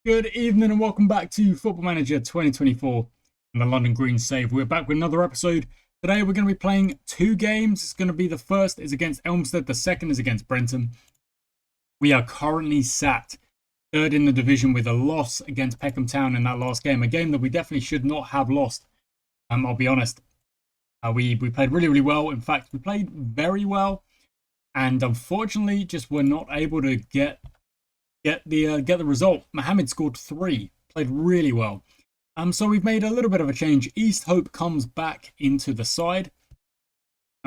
Good evening and welcome back to Football Manager 2024 and the London Green Save. We're back with another episode. Today we're going to be playing two games. It's going to be the first is against Elmstead, the second is against Brenton. We are currently sat third in the division with a loss against Peckham Town in that last game. A game that we definitely should not have lost. I'll be honest. We played really well. In fact, we played very well. And unfortunately, just were not able to get the result. Mohammed scored 3, played really well. So we've made a little bit of a change. East Hope comes back into the side.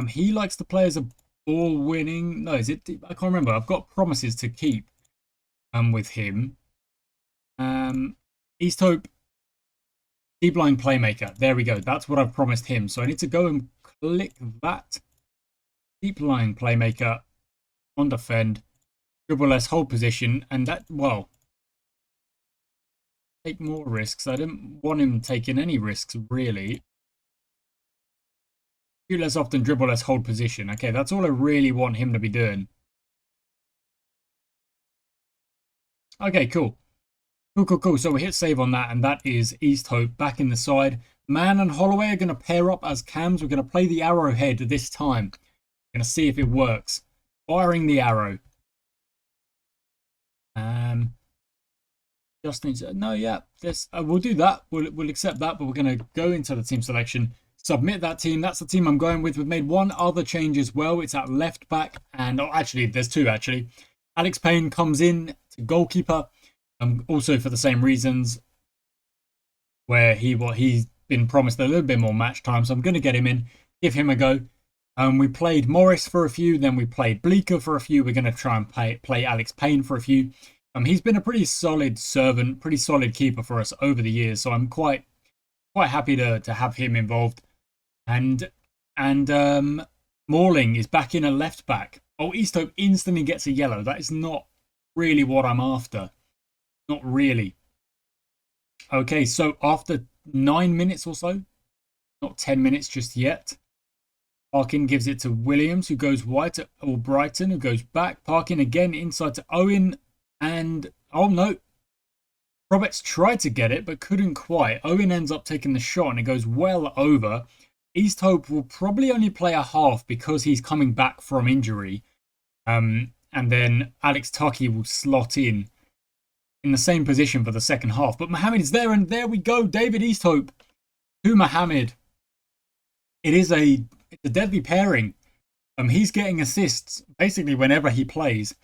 He likes to play as a ball winning. No, is it? I can't remember. I've got promises to keep. With him. East Hope, deep line playmaker. There we go. That's what I've promised him. So I need to go and click that. Deep line playmaker on defend. Dribble less, hold position, and that, well, take more risks. I didn't want him taking any risks, really. Shoot less often, dribble less, hold position. Okay, that's all I really want him to be doing. Okay, cool. Cool. So we hit save on that, and that is East Hope back in the side. Man and Holloway are going to pair up as cams. We're going to play the arrowhead this time. We're going to see if it works. Firing the arrow. Justin said, no, yeah, this we'll do that. We'll accept that, but we're going to go into the team selection, submit that team. That's the team I'm going with. We've made one other change as well. It's at left back, and actually, there's two actually. Alex Payne comes in to goalkeeper, also for the same reasons, where he's been promised a little bit more match time, so I'm going to get him in, give him a go. We played Morris for a few, then we played Bleeker for a few. We're going to try and play Alex Payne for a few. He's been a pretty solid servant, pretty solid keeper for us over the years, so I'm quite happy to have him involved. And Morling is back in a left back. Oh, East Hope instantly gets a yellow. That is not really what I'm after. Not really. Okay, so after 9 minutes or so, not 10 minutes just yet, Parkin gives it to Williams, who goes wide to Albrighton, who goes back. Parkin again inside to Owen. And, oh no, Roberts tried to get it, but couldn't quite. Owen ends up taking the shot, and it goes well over. East Hope will probably only play a half because he's coming back from injury. And then Alex Tuckey will slot in the same position for the second half. But Mohammed is there, and there we go. David East Hope to Mohammed. It's a deadly pairing. He's getting assists basically whenever he plays.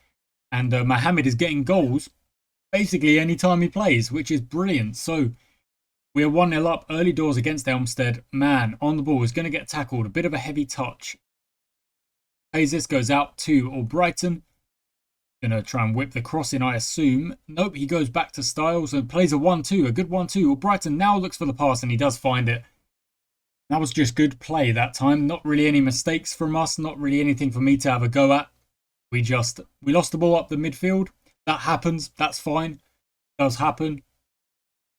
And Mohammed is getting goals basically anytime he plays, which is brilliant. So we're 1-0 up early doors against Elmstead. Man on the ball is going to get tackled. A bit of a heavy touch. This goes out to Albrighton. Going to try and whip the cross in, I assume. Nope, he goes back to Styles and plays a 1-2. A good 1-2. Albrighton now looks for the pass, and he does find it. That was just good play that time. Not really any mistakes from us. Not really anything for me to have a go at. We lost the ball up the midfield. That happens. That's fine. It does happen.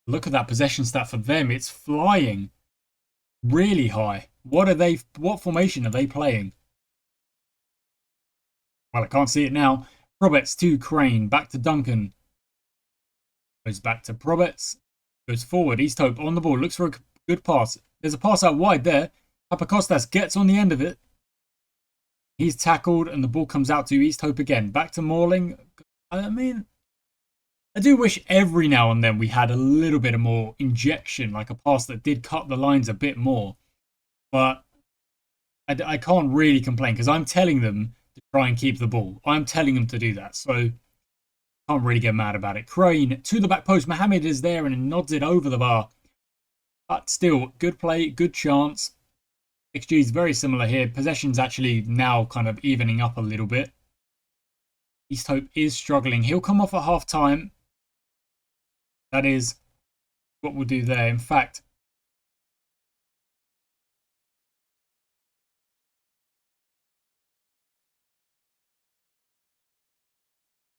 Look at that possession stat for them. It's flying. Really high. What formation are they playing? Well, I can't see it now. Proberts to Crane. Back to Duncan. Goes back to Proberts. Goes forward. East Hope on the ball. Looks for a good pass. There's a pass out wide there. Papakostas gets on the end of it. He's tackled, and the ball comes out to East Hope again. Back to Morling. I mean, I do wish every now and then we had a little bit of more injection, like a pass that did cut the lines a bit more. But I can't really complain, because I'm telling them to try and keep the ball. I'm telling them to do that, so I can't really get mad about it. Crane to the back post. Mohammed is there and nods it over the bar. But still, good play, good chance. XG is very similar here. Possession's actually now kind of evening up a little bit. East Hope is struggling. He'll come off at half time. That is what we'll do there. In fact,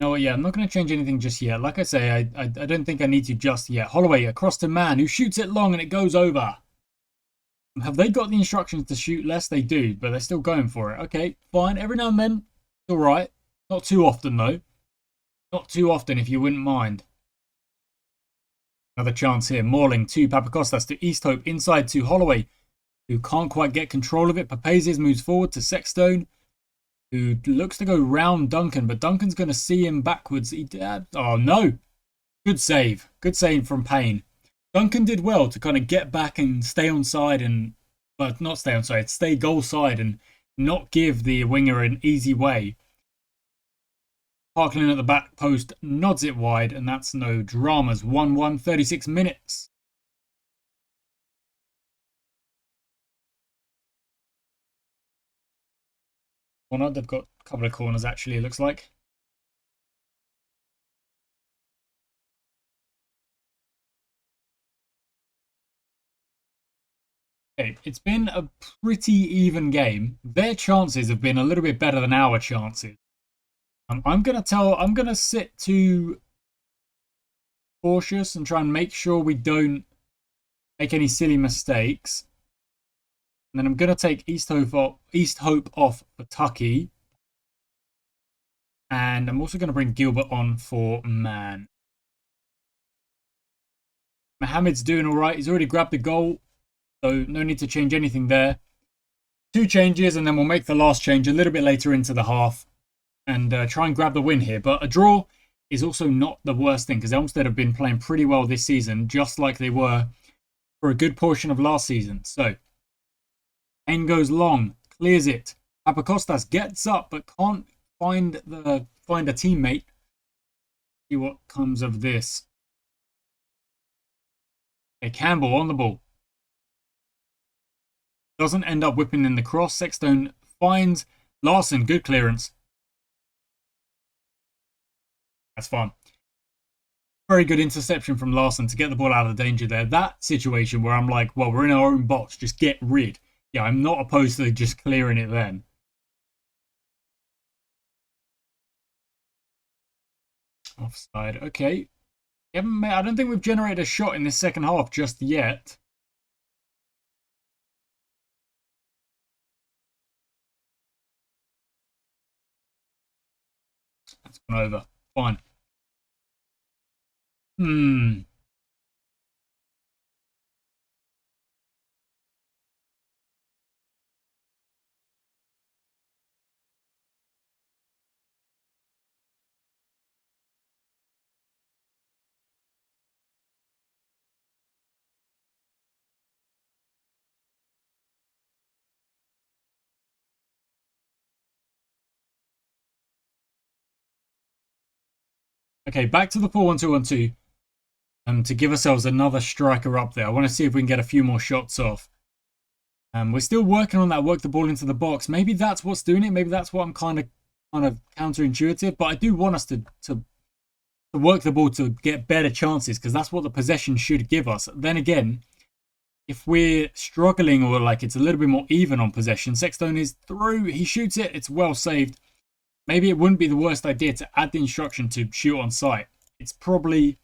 no, yeah, I'm not going to change anything just yet. Like I say, I don't think I need to just yet. Holloway across to Man, who shoots it long, and it goes over. Have they got the instructions to shoot less? They do, but they're still going for it. Okay, fine. Every now and then, it's all right. Not too often, though. Not too often, if you wouldn't mind. Another chance here. Morling to Papakostas to Easthope inside to Holloway, who can't quite get control of it. Papazes moves forward to Sexstone, who looks to go round Duncan, but Duncan's going to see him backwards. Oh, no. Good save. Good save from Payne. Duncan did well to kind of get back and stay on side and, well, not stay on side, stay goal side and not give the winger an easy way. Parkland at the back post nods it wide, and that's no dramas. 1-1, 36 minutes. Corner, they've got a couple of corners actually, it looks like. Okay, it's been a pretty even game. Their chances have been a little bit better than our chances. I'm gonna sit to cautious and try and make sure we don't make any silly mistakes. And then I'm gonna take East Hope off for Tucky. And I'm also gonna bring Gilbert on for man. Mohamed's doing alright. He's already grabbed the goal, so no need to change anything there. 2 changes, and then we'll make the last change a little bit later into the half and try and grab the win here. But a draw is also not the worst thing, because Elmstead have been playing pretty well this season, just like they were for a good portion of last season. So, Payne goes long, clears it. Papakostas gets up, but can't find a teammate. See what comes of this. Okay, Campbell on the ball. Doesn't end up whipping in the cross. Sexstone finds Larson. Good clearance. That's fine. Very good interception from Larson to get the ball out of danger there. That situation where I'm like, well, we're in our own box. Just get rid. Yeah, I'm not opposed to just clearing it then. Offside. Okay. I don't think we've generated a shot in this second half just yet. That's gone over. Fine. Okay, back to the 4-1-2-1-2. To give ourselves another striker up there. I want to see if we can get a few more shots off. We're still working on that, work the ball into the box. Maybe that's what's doing it. Maybe that's what I'm kind of counterintuitive. But I do want us to work the ball to get better chances, because that's what the possession should give us. Then again, if we're struggling or like it's a little bit more even on possession, Sexstone is through. He shoots it. It's well saved. Maybe it wouldn't be the worst idea to add the instruction to shoot on sight. It's probably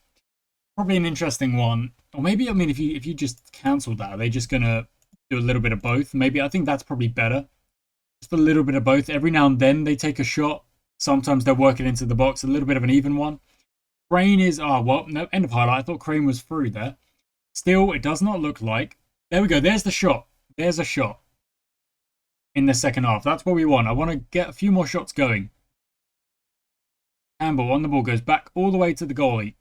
an interesting one. Or maybe, I mean, if you just cancel that, are they just going to do a little bit of both? Maybe, I think that's probably better. Just a little bit of both. Every now and then they take a shot. Sometimes they'll work it into the box. A little bit of an even one. Crane is, well, no, end of highlight. I thought Crane was through there. Still, it does not look like. There we go. There's the shot. There's a shot in the second half. That's what we want. I want to get a few more shots going. Campbell on the ball goes back all the way to the goalie.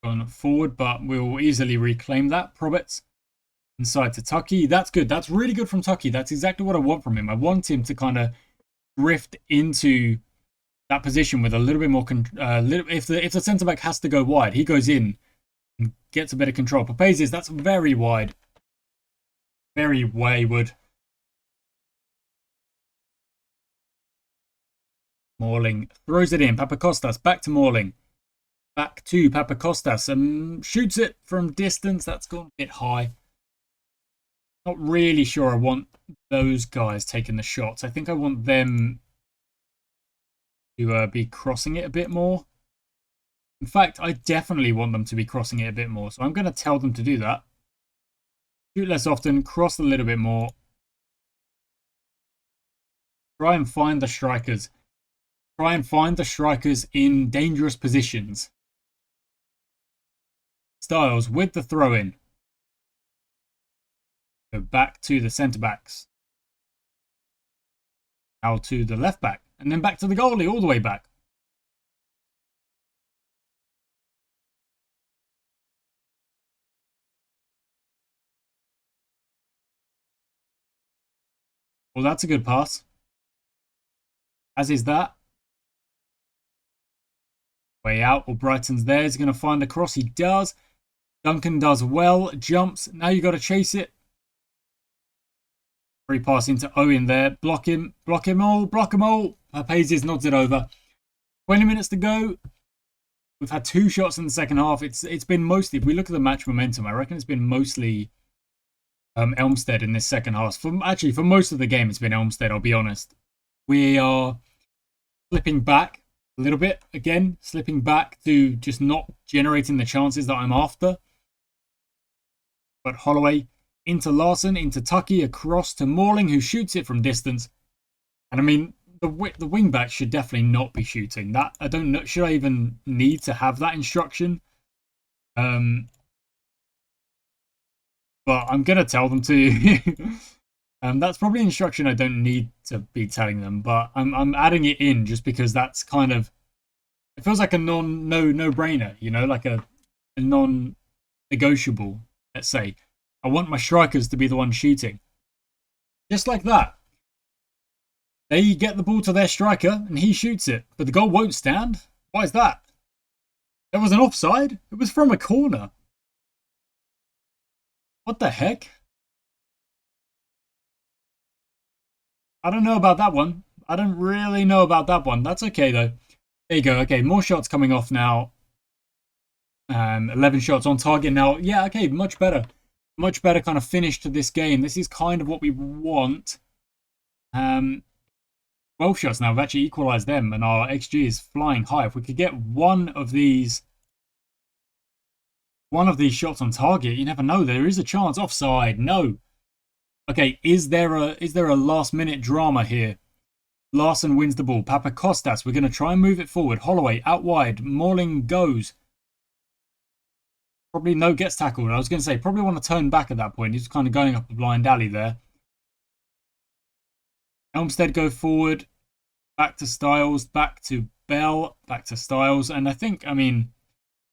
Gone forward, but we'll easily reclaim that. Probets inside to Tucky. That's good. That's really good from Tucky. That's exactly what I want from him. I want him to kind of drift into that position with a little bit more. If the centre back has to go wide, he goes in and gets a bit of control. Papazes, that's very wide. Very wayward. Morling throws it in. Papakostas back to Morling. Back to Papakostas. Shoots it from distance. That's gone a bit high. Not really sure I want those guys taking the shots. I think I want them to be crossing it a bit more. In fact, I definitely want them to be crossing it a bit more. So I'm going to tell them to do that. Shoot less often, cross a little bit more. Try and find the strikers. Try and find the strikers in dangerous positions. Styles with the throw-in. Go back to the centre-backs. Now to the left-back. And then back to the goalie, all the way back. Well, that's a good pass. As is that. Way out. Well, Brighton's there. He's going to find the cross. He does. Duncan does well. Jumps. Now you got to chase it. Free pass into Owen there. Block him. Block him all. Block him all. Papazius nods it over. 20 minutes to go. We've had 2 shots in the second half. It's been mostly, if we look at the match momentum, I reckon it's been mostly Elmstead in this second half. For most of the game, it's been Elmstead, I'll be honest. We are slipping back a little bit again, slipping back to just not generating the chances that I'm after. But Holloway into Larson, into Tucky, across to Morling, who shoots it from distance. And I mean, the wing back should definitely not be shooting that. I don't know, should I even need to have that instruction? But I'm gonna tell them to. That's probably instruction I don't need to be telling them, but I'm adding it in just because that's kind of, it feels like a no brainer, you know, like a non-negotiable. Let's say I want my strikers to be the ones shooting, just like that. They get the ball to their striker and he shoots it, but the goal won't stand. Why is that? There was an offside. It was from a corner. What the heck? I don't know about that one. I don't really know about that one. That's okay, though. There you go. Okay, more shots coming off now. 11 shots on target now. Yeah, okay, much better. Much better kind of finish to this game. This is kind of what we want. 12 shots now. We've actually equalised them, and our XG is flying high. If we could get one of these shots on target, you never know. There is a chance. Offside. No. Okay, is there a last minute drama here? Larson wins the ball. Papakostas, we're going to try and move it forward. Holloway out wide. Morling goes. Probably no gets tackled. I was going to say, probably want to turn back at that point. He's kind of going up a blind alley there. Elmstead go forward. Back to Styles. Back to Bell. Back to Styles. And I think, I mean,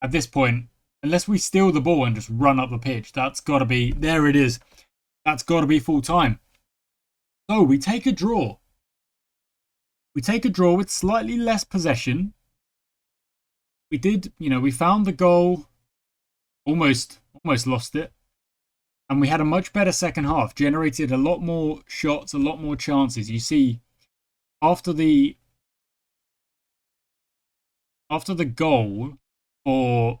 at this point, unless we steal the ball and just run up the pitch, that's got to be, there it is. That's got to be full time. So we take a draw. We take a draw with slightly less possession. We did, you know, we found the goal. Almost lost it. And we had a much better second half. Generated a lot more shots, a lot more chances. You see, after the goal for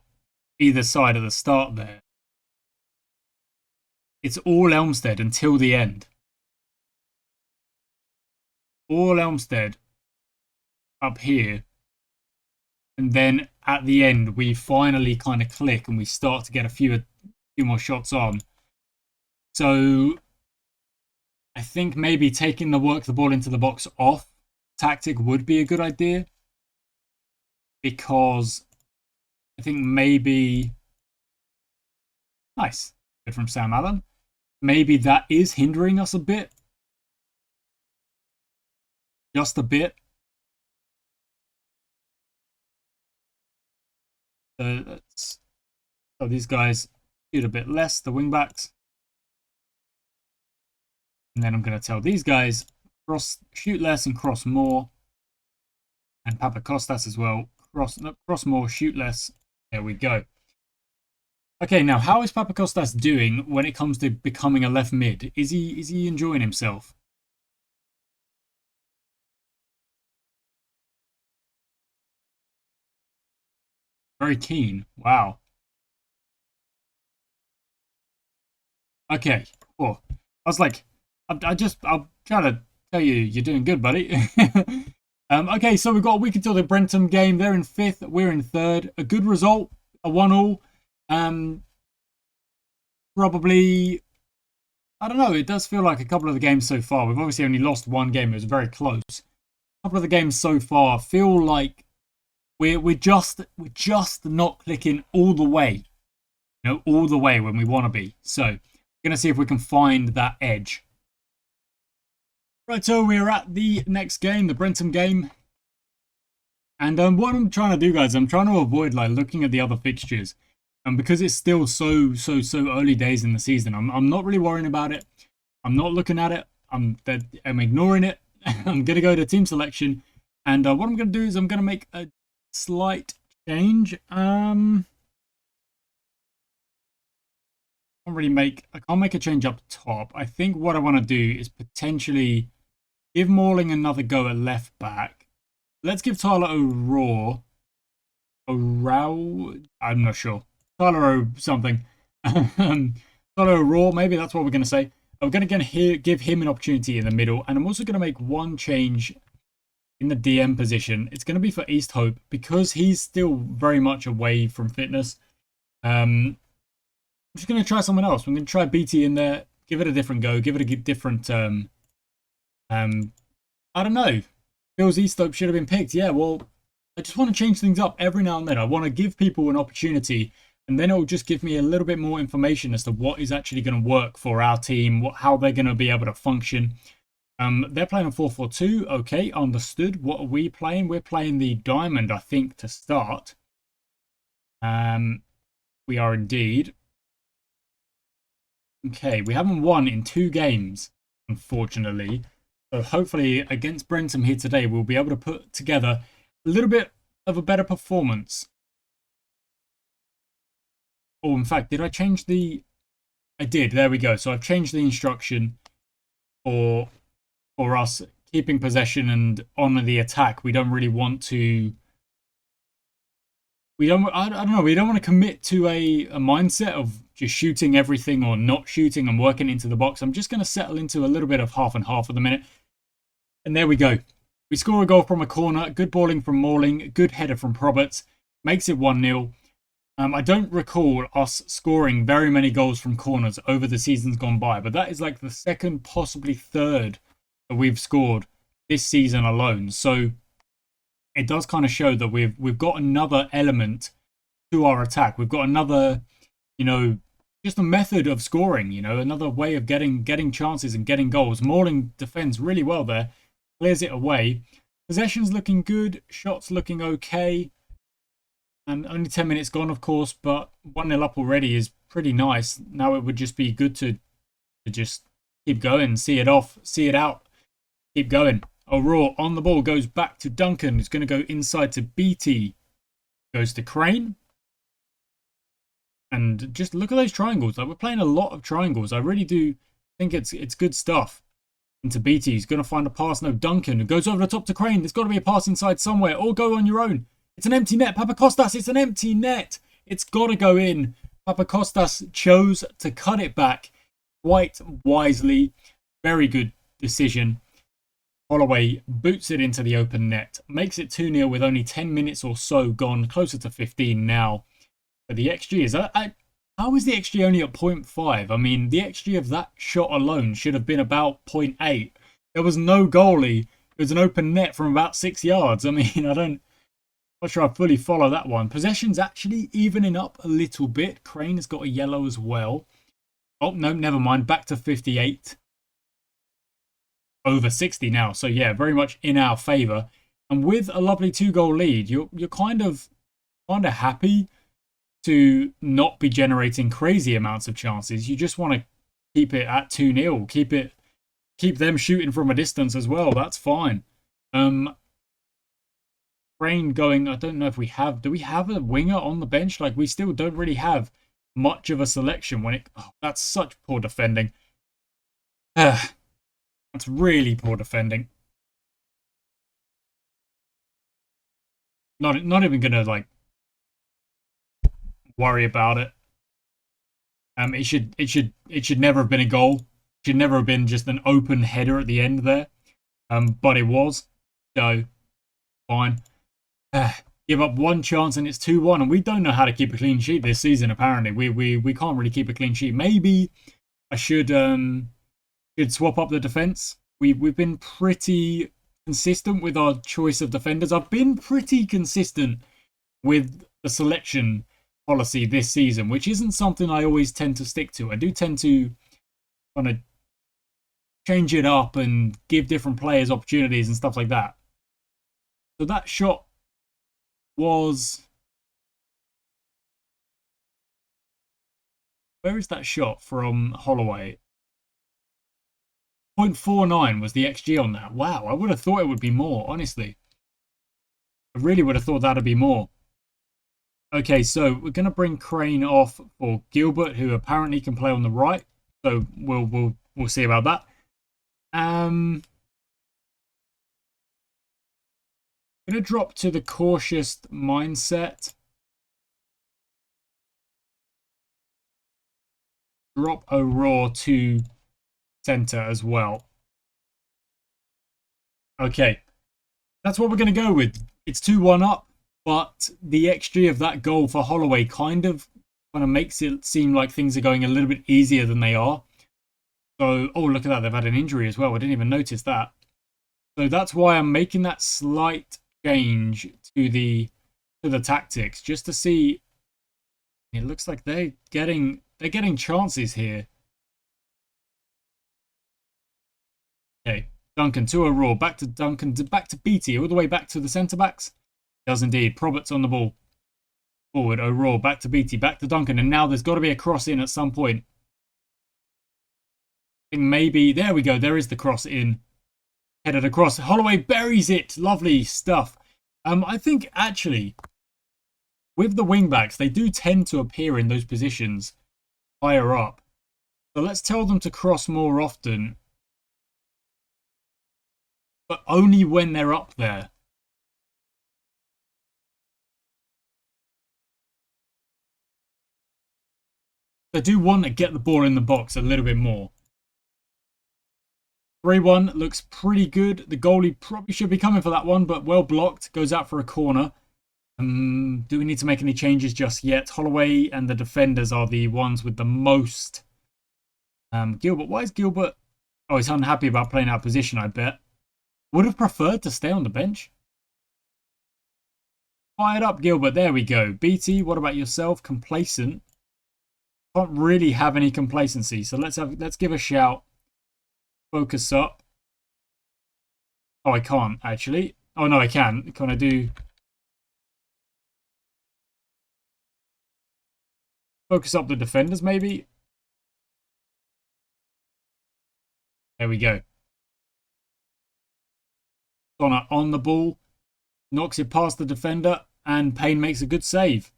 either side at the start there, it's all Elmstead until the end. All Elmstead up here. And then at the end, we finally kind of click and we start to get a few more shots on. So I think maybe taking the work the ball into the box off tactic would be a good idea. Because I think maybe... Nice. Good from Sam Allen. Maybe that is hindering us a bit. Just a bit. So these guys shoot a bit less, the wingbacks. And then I'm going to tell these guys shoot less and cross more. And Papakostas as well. Cross more, shoot less. There we go. Okay, now how is Papakostas doing when it comes to becoming a left mid? Is he enjoying himself? Very keen. Wow. Okay. Oh, I was like, I'll try to tell you, you're doing good, buddy. Okay, so we've got a week until the Brentham game. They're in 5th. We're in 3rd. A good result. A 1-1. Probably I don't know. It does feel like a couple of the games so far. We've obviously only lost one game. It was very close. A couple of the games so far feel like we're just not clicking all the way. You know, all the way when we want to be. So, we're gonna see if we can find that edge. Right, so we're at the next game, the Brentham game. And what I'm trying to do, guys, I'm trying to avoid like looking at the other fixtures. And because it's still so early days in the season, I'm not really worrying about it. I'm not looking at it. I'm ignoring it. I'm gonna go to team selection, and what I'm gonna do is I'm gonna make a slight change. I can't make a change up top. I think what I want to do is potentially give Morling another go at left back. Let's give Tyler O'Rourke. I'm not sure. Tyler O something. Tyler O'Rourke, maybe that's what we're going to say. I'm going to give him an opportunity in the middle. And I'm also going to make one change in the DM position. It's going to be for East Hope because he's still very much away from fitness. I'm just going to try someone else. I'm going to try BT in there. Give it a different go. Give it a different... I don't know. Feels East Hope should have been picked. Yeah, well, I just want to change things up every now and then. I want to give people an opportunity, and then it'll just give me a little bit more information as to what is actually going to work for our team, how they're going to be able to function. They're playing a 4-4-2. Okay, understood. What are we playing? We're playing the diamond, I think, to start. We are indeed. Okay, we haven't won in 2 games, unfortunately. So hopefully against Brentham here today, we'll be able to put together a little bit of a better performance. Oh, in fact, did I change the... I did, there we go. So I've changed the instruction for us keeping possession and on the attack. We don't really want to... I don't know, we don't want to commit to a mindset of just shooting everything or not shooting and working into the box. I'm just going to settle into a little bit of half and half at the minute. And there we go. We score a goal from a corner. Good balling from Morling. Good header from Proberts. Makes it 1-0. I don't recall us scoring very many goals from corners over the seasons gone by. But that is like the second, possibly third that we've scored this season alone. So it does kind of show that we've got another element to our attack. We've got another, just a method of scoring, another way of getting chances and getting goals. Morling defends really well there. Clears it away. Possession's looking good. Shots looking okay. And only 10 minutes gone, of course, but 1-0 up already is pretty nice. Now it would just be good to just keep going, see it off, see it out, keep going. O'Rourke on the ball, goes back to Duncan, who's going to go inside to BT. Goes to Crane. And just look at those triangles. Like, we're playing a lot of triangles. I really do think it's good stuff. Into BT, he's going to find a pass. No, Duncan, who goes over the top to Crane. There's got to be a pass inside somewhere. Or go on your own. It's an empty net. Papakostas, it's an empty net. It's got to go in. Papakostas chose to cut it back quite wisely. Very good decision. Holloway boots it into the open net. Makes it 2-0 with only 10 minutes or so gone. Closer to 15 now. But the XG is... how is the XG only at 0.5? I mean, the XG of that shot alone should have been about 0.8. There was no goalie. It was an open net from about 6 yards. I mean, I'm not sure I fully follow that one. Possession's actually evening up a little bit. Crane has got a yellow as well. Oh, no, never mind. Back to 58. Over 60 now. So, yeah, very much in our favour. And with a lovely 2-goal lead, you're kind of happy to not be generating crazy amounts of chances. You just want to keep it at 2-0. Keep them shooting from a distance as well. That's fine. Crane going, I don't know if we have... Do we have a winger on the bench? Like, we still don't really have much of a selection when it... Oh, that's such poor defending. That's really poor defending. Not even going to, like, worry about it. It should never have been a goal. It should never have been just an open header at the end there. But it was. So, fine. Give up one chance and it's 2-1, and we don't know how to keep a clean sheet this season. Apparently, we can't really keep a clean sheet. Maybe I should swap up the defense. We've been pretty consistent with our choice of defenders. I've been pretty consistent with the selection policy this season, which isn't something I always tend to stick to. I do tend to kind of change it up and give different players opportunities and stuff like that. So that shot was... Where is that shot from Holloway? 0.49 was the XG on that. Wow, I would have thought it would be more, honestly. I really would have thought that'd be more. Okay, so we're going to bring Crane off for Gilbert, who apparently can play on the right. So we'll see about that. I'm going to drop to the cautious mindset. Drop O'Rourke to center as well. Okay, that's what we're going to go with. It's 2-1 up, but the XG of that goal for Holloway kind of makes it seem like things are going a little bit easier than they are. So, oh, look at that. They've had an injury as well. I didn't even notice that. So that's why I'm making that slight change to the tactics, just to see. It looks like they're getting chances here. Okay, Duncan to O'Rourke, back to Duncan, back to Beattie, all the way back to the centre backs. Does indeed. Probert's on the ball. Forward, O'Rourke, back to Beattie, back to Duncan, and now there's got to be a cross in at some point. I think maybe, there we go, there is the cross in. Headed across, Holloway buries it, lovely stuff. I think actually, with the wing-backs, they do tend to appear in those positions higher up. So let's tell them to cross more often. But only when they're up there. They do want to get the ball in the box a little bit more. 3-1 looks pretty good. The goalie probably should be coming for that one, but well blocked. Goes out for a corner. Do we need to make any changes just yet? Holloway and the defenders are the ones with the most. Gilbert, why is Gilbert... Oh, he's unhappy about playing out of position, I bet. Would have preferred to stay on the bench. Fired up, Gilbert. There we go. BT, what about yourself? Complacent. Can't really have any complacency, so let's give a shout. Focus up. Oh, I can't, actually. Oh, no, I can. Can I do... Focus up the defenders, maybe? There we go. Connor on the ball. Knocks it past the defender. And Payne makes a good save.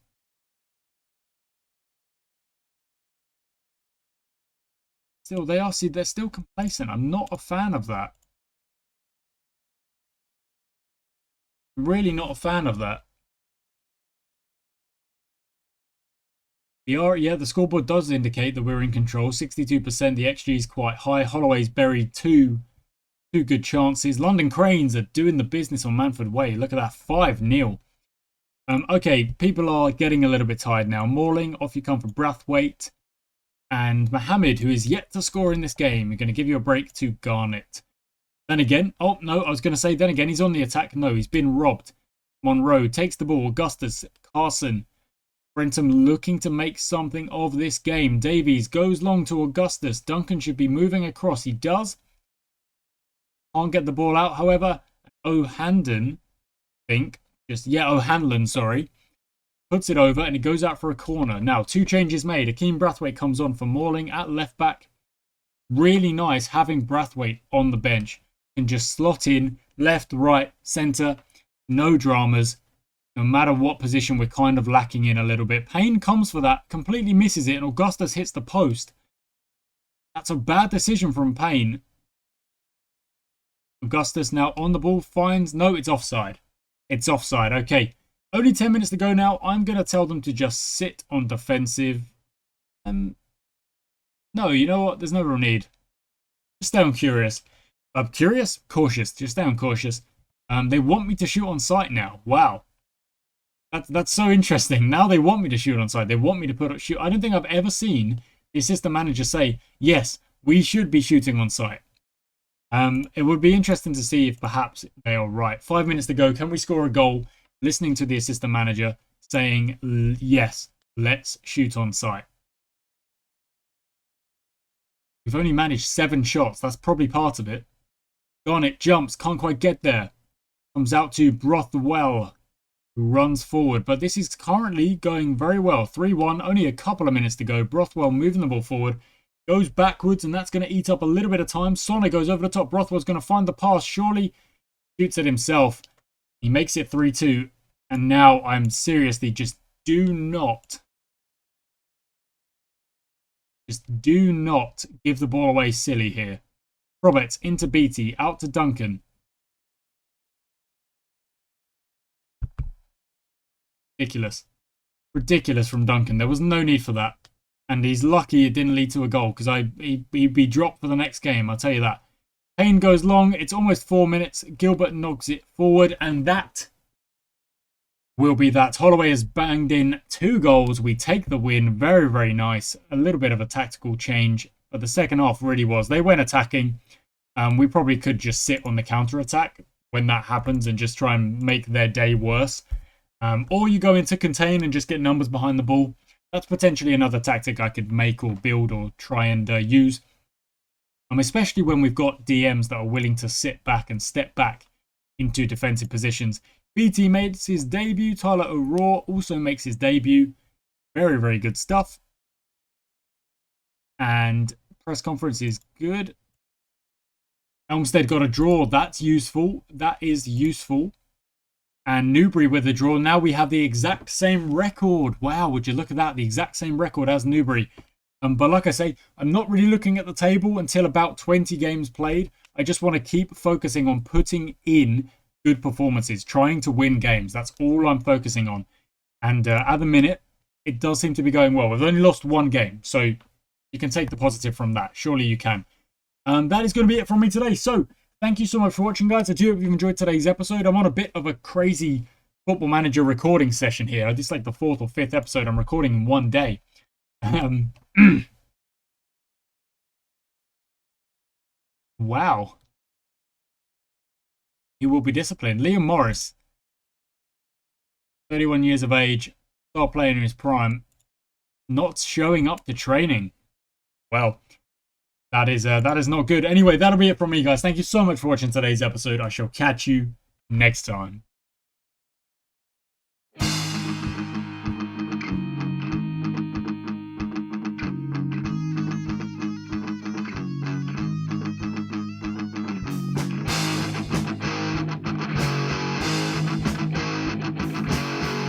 Still, they're still complacent. I'm not a fan of that. I'm really not a fan of that. The scoreboard does indicate that we're in control. 62%. The XG is quite high. Holloway's buried two good chances. London Cranes are doing the business on Manford Way. Look at that, 5-0. Okay, people are getting a little bit tired now. Morling, off you come for Brathwaite. And Mohammed, who is yet to score in this game. We're going to give you a break to Garnett. Then again, oh no, I was going to say then again, he's on the attack. No, he's been robbed. Monroe takes the ball. Augustus, Carson. Brentham looking to make something of this game. Davies goes long to Augustus. Duncan should be moving across. He does. Can't get the ball out, however. O'Hanlon, O'Hanlon, sorry. Puts it over and it goes out for a corner. Now, 2 changes made. Akeem Brathwaite comes on for Morling at left back. Really nice having Brathwaite on the bench. Can just slot in left, right, centre. No dramas. No matter what position we're kind of lacking in a little bit. Payne comes for that, completely misses it, and Augustus hits the post. That's a bad decision from Payne. Augustus now on the ball, finds... No, it's offside. It's offside, okay. Only 10 minutes to go now. I'm going to tell them to just sit on defensive. No, you know what? There's no real need. Just stay on curious. Curious? Cautious. Just stay on cautious. They want me to shoot on sight now. Wow. That's so interesting. Now they want me to shoot on sight. They want me to shoot. I don't think I've ever seen the assistant manager say, yes, we should be shooting on sight. It would be interesting to see if perhaps they are right. 5 minutes to go. Can we score a goal? Listening to the assistant manager saying, yes, let's shoot on sight. We've only managed 7 shots. That's probably part of it. Garnett jumps. Can't quite get there. Comes out to Brothwell, who runs forward. But this is currently going very well. 3-1. Only a couple of minutes to go. Brothwell moving the ball forward. Goes backwards, and that's going to eat up a little bit of time. Sonner goes over the top. Brothwell's going to find the pass. Surely shoots it himself. He makes it 3-2. And now I'm seriously just do not give the ball away silly here. Roberts into Beattie, out to Duncan. Ridiculous from Duncan. There was no need for that. And he's lucky it didn't lead to a goal, because he'd be dropped for the next game, I'll tell you that. Payne goes long. It's almost 4 minutes. Gilbert knocks it forward, and that will be that. Holloway has banged in 2 goals. We take the win. Very, very nice. A little bit of a tactical change, but the second half really was. They went attacking. We probably could just sit on the counter-attack when that happens and just try and make their day worse. Or you go into contain and just get numbers behind the ball. That's potentially another tactic I could make or build or try and use. Especially when we've got DMs that are willing to sit back and step back into defensive positions. BT makes his debut. Tyler O'Rourke also makes his debut. Very, very good stuff. And press conference is good. Elmstead got a draw. That's useful. That is useful. And Newbury with a draw. Now we have the exact same record. Wow, would you look at that? The exact same record as Newbury. But like I say, I'm not really looking at the table until about 20 games played. I just want to keep focusing on putting in good performances, trying to win games. That's all I'm focusing on. And at the minute, it does seem to be going well. We've only lost 1 game, so you can take the positive from that. Surely you can. That is going to be it from me today. So thank you so much for watching, guys. I do hope you've enjoyed today's episode. I'm on a bit of a crazy Football Manager recording session here. This is like the 4th or 5th episode I'm recording in one day. Wow. He will be disciplined. Liam Morris, 31 years of age, star player in his prime, not showing up to training. Well, that is not good. Anyway, that'll be it from me, guys. Thank you so much for watching today's episode. I shall catch you next time.